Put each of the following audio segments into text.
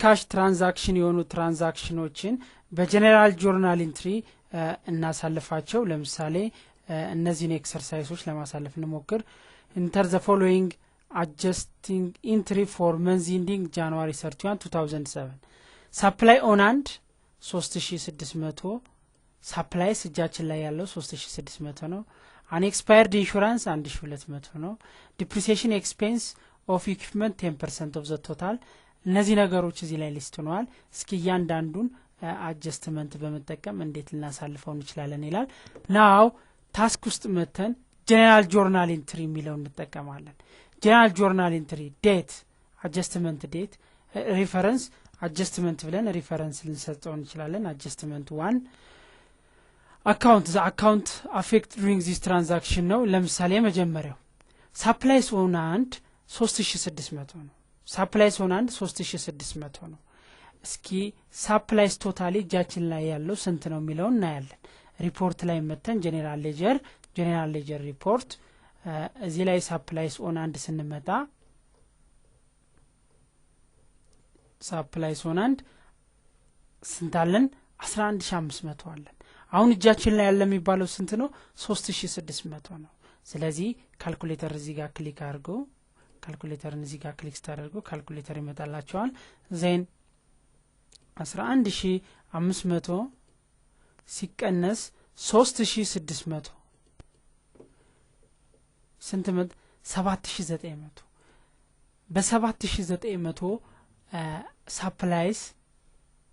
ካሽ ትራንዛክሽን የሆኑ ትራንዛክሽኖችን በጀነራል ጆርናል ኢንትሪ እናሳልፋቸው ለምሳሌ እነዚህን ኤክሰርሳይሶች ለማሳለፍ እንሞክር ኢንተር ዘ ፎሎዊንግ adjusting entry for month ending January 31 2007 supply on hand 3600 supplies እጃችን ላይ ያለው 3600 ነው unexpired insurance 1200 ነው depreciation expense of equipment 10% of the total እነዚህ ነገሮች እዚህ ላይ ሊስት ሆነዋል እስኪ ያንዳንዱን adjustment በመጠቀም እንዴት ልናሳልፈው እንችላለን ይላል now ታስክ ውስጥ መተን general journal entry የሚለውን እንጠቀማለን general journal entry date adjustment date reference adjustment ብለን reference ልንሰጠው እንችላለን adjustment 1 account the account affect during this transaction ነው ለምሳሌ መጀመሪያው supplies on hand 3600 ነው supplies on hand 3600 ነው እስኪ supplies total እጃችን ላይ ያለው ስንት ነው የሚለው እናያለን ሪፖርት ላይ መተን general ledger report እዚህ ላይ supplies on hand ስንመጣ supplies on hand ስንታለን 11500 አለን አሁን እጃችን ላይ ያለ የሚባለው ስንት ነው 3600 ነው ስለዚህ ካልኩሌተር እዚህ ጋር ክሊክ አድርጎ ካልኩሌተርን እዚህ ጋር ክሊክ ታደርጉ ካልኩሌተር ይመጣላችኋል ዜን 11500 ሲቀነስ 3600 ስንት መት 7900 በ7900 supplies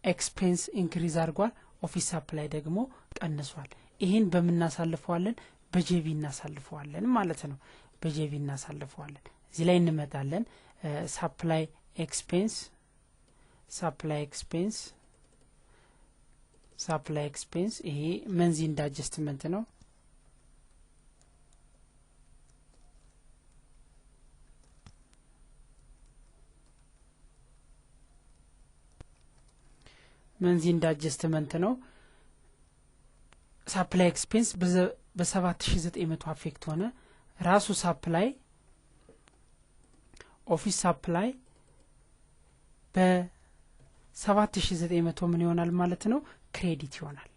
expense increase አድርጓል ኦፊስ ሰፕላይ ደግሞ ቀንሷል ይሄን በመናሳልፈዋለን በጄቢ እናሳልፈዋለን ማለት ነው በጄቢ እናሳልፈዋለን እዚህ ላይ እንመጣለን supply expense ይሄ መንዚ እንደ adjustment ነው መንዚ እንደ adjustment ነው supply expense በ7900 አፌክት ሆነ ራሱ supply ኦፊስ supply በ7900 ምን ይሆናል ማለት ነው ክሬዲት ይሆናል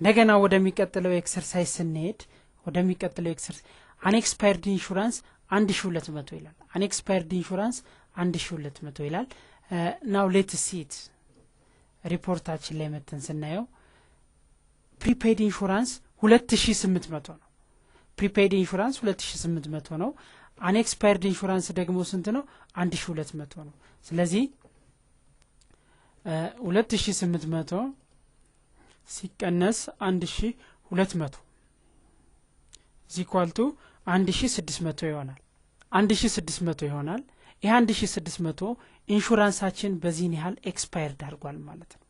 እንደገና ወደሚቀጥለው ኤክሰርሳይዝ ስንሄድ ወደሚቀጥለው ኤክሰርሳይዝ unexpired insurance 1200 ይላል unexpired insurance 1200 ይላል now let's see it ሪፖርታችን ላይ መተን ስናየው prepaid insurance 2800 ነው prepaid insurance 2800 ነው unexpired insurance ደግሞ ስንት ነው 1200 ነው ስለዚህ 2800 ሲቀነስ 1200 equal to 1600 ይሆናል 1600 ይሆናል ይሄ 1600 ኢንሹራንሳችን በዚህን ያህል ኤክስፓየርድ አድርጓል ማለት ነው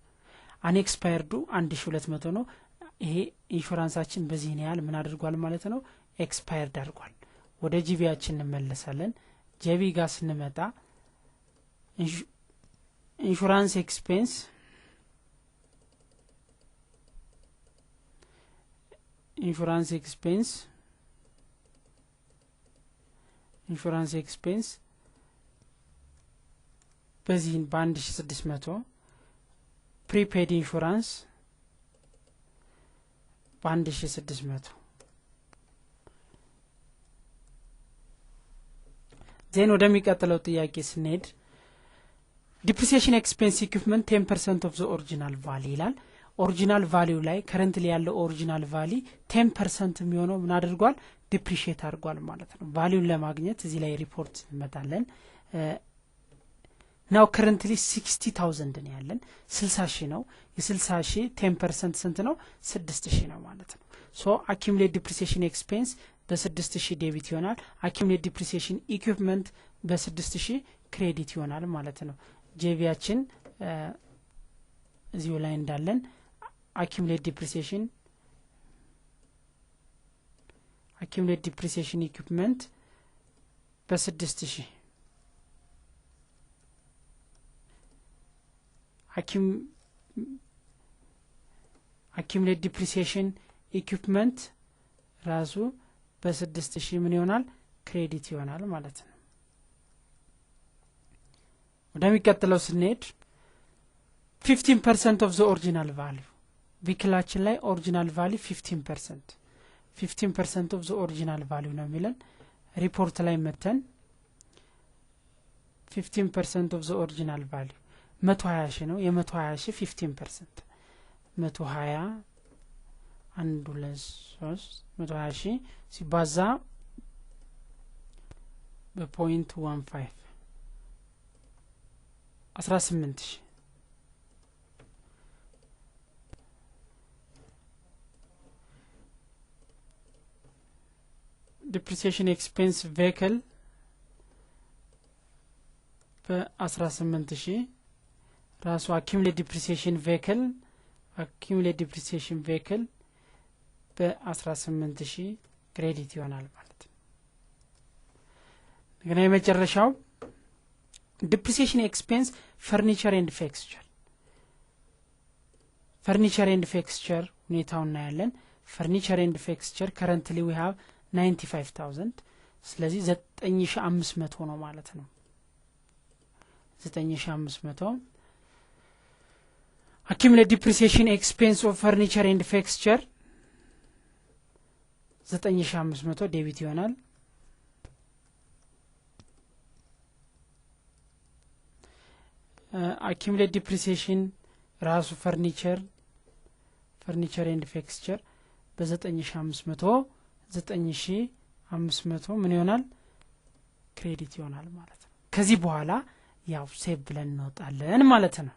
አንኤክስፓየርዱ 1200 ነው ይሄ ኢንሹራንሳችን በዚህን ያህል ምን አድርጓል ማለት ነው ኤክስፓየርድ አድርጓል ወደ ጂቢያችን እንመለሳለን ጂቢ ጋር ስንመጣ ኢንሹራንስ ኤክስፔንስ በዚህን በ1600 prepaid insurance በ1600 ዜን ወደሚቀጥለው ጥያቄ ስንሄድ depreciation expense equipment 10% of the original value ይላል original value ላይ currently ያለው original value 10% የሚሆነው ምን አድርጓል depreciate አድርጓል ማለት ነው value ለማግኘት እዚህ ላይ ሪፖርት እንመጣለን now currently 60000 ነው ያለን 60000 ነው የ60000 10% ስንት ነው 6000 ነው ማለት ነው so accumulated depreciation expense በ6000 debit ይሆናል accumulated depreciation equipment በ6000 credit ይሆናል ማለት ነው ጄቪያችን እዚሁ ላይ እንዳለን accumulated depreciation equipment በ6000 accumulated depreciation equipment ራሱ በ6000 ምን ይሆናል ክሬዲት ይሆናል ማለት ነው ወደሚቀጥለው ስንሄድ 15% of the original value ቪክላችን ላይ ኦሪጂናል ቫልዩ 15% of the original value ነው የሚለን ሪፖርት ላይ መተን 15% of the original value 120 ሺህ ነው የ120 ሺህ 15% 120 1 2 3 120 ሺህ ሲባዛ በ0.15 18 ሺህ depreciation expense vehicle በ18 ሺህ ራሱ accumulated depreciation vehicle በ18 ሺህ ክሬዲት ይሆናል ማለት ነው። ግን የመጨረሻው depreciation expense furniture and fixture ሁኔታውን እናያለን። furniture and fixture currently we have 95,000 ስለዚህ 9500 ነው ማለት ነው። 9500 accumulated depreciation expense of furniture and fixture 9500 ዴቢት ይሆናል። accumulated depreciation ራሱ furniture and fixture በ9500 9500 ምን ይሆናል ክሬዲት ይሆናል ማለት ነው። ከዚህ በኋላ ያው ሴቭ ብለን እንወጣለን ማለት ነው።